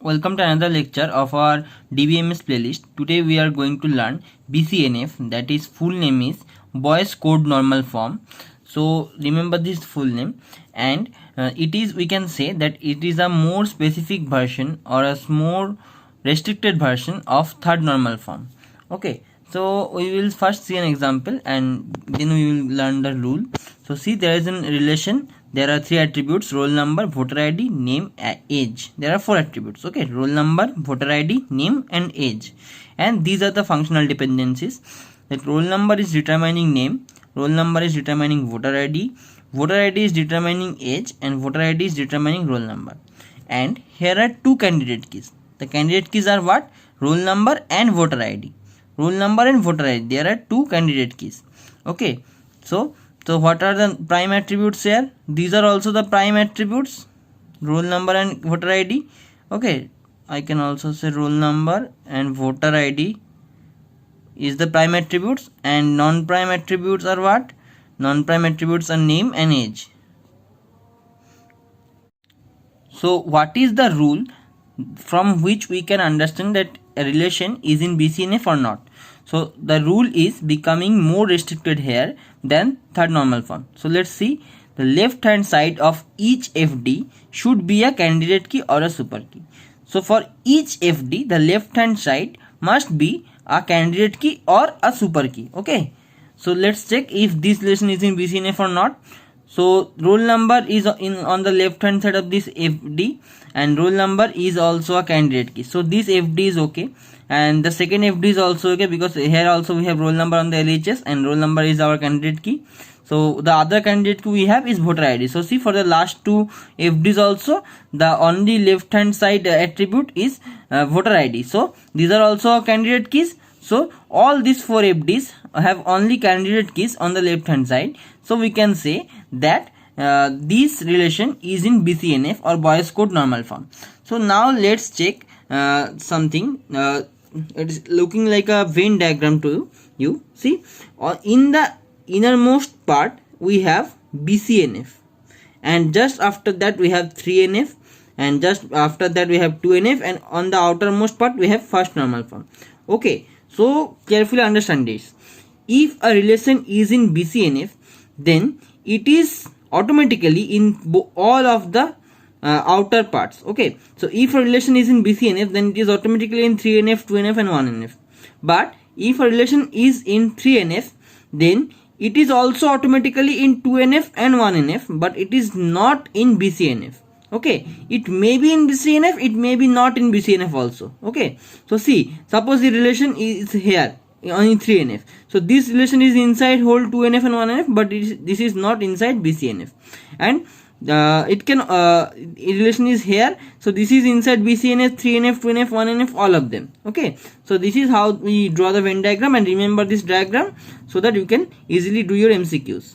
Welcome to another lecture of our DBMS playlist. Today we are going to learn BCNF, that is full name is Boy's Code Normal Form. So remember this full name, and it is, we can say that it is a more specific version or a more restricted version of third normal form. Okay, so we will first see an example and then we will learn the rule. So see, there is a relation. There are three attributes: roll number, voter ID, name, age. There are four attributes. Okay, roll number, voter ID, name and age. And these are the functional dependencies. That roll number is determining name, roll number is determining voter ID is determining age, and voter ID is determining roll number. And here are two candidate keys. The candidate keys are what? Roll number and voter ID. Roll number and voter ID. There are two candidate keys. Okay, so what are the prime attributes here? These are also the prime attributes, roll number and voter ID. Okay, I can also say roll number and voter ID is the prime attributes, and non-prime attributes are what? Non-prime attributes are name and age. So what is the rule from which we can understand that a relation is in BCNF or not? So the rule is becoming more restricted here than third normal form. So let's see, the left hand side of each FD should be a candidate key or a super key. So for each FD, the left hand side must be a candidate key or a super key. Okay, so let's check if this relation is in BCNF or not. So roll number is on the left hand side of this FD, and roll number is also a candidate key. So this FD is okay, and the second FD is also okay, because here also we have roll number on the LHS and roll number is our candidate key. So the other candidate key we have is voter ID. So see, for the last two FDs also, the only left hand side attribute is voter ID. So these are also candidate keys. So all these four FDs have only candidate keys on the left hand side. So we can say that this relation is in BCNF or Boy's Code Normal Form. So now let's check something. It is looking like a Venn diagram to you. See, in the innermost part we have BCNF, and just after that we have 3NF, and just after that we have 2NF, and on the outermost part we have first normal form. Okay, so carefully understand this. If a relation is in BCNF, then it is automatically in all of the outer parts. Okay, so if a relation is in BCNF, then it is automatically in 3NF, 2NF and 1NF. But if a relation is in 3NF, then it is also automatically in 2NF and 1NF, but it is not in BCNF. Okay, it may be in BCNF, it may be not in BCNF also. Okay, so see, suppose the relation is here in 3NF. So this relation is inside whole 2NF and 1NF, but this is not inside BCNF. And it can relation is here, so this is inside BCNF, 3NF, 2NF, 1NF, all of them. Okay, so this is how we draw the Venn diagram, and remember this diagram so that you can easily do your MCQs.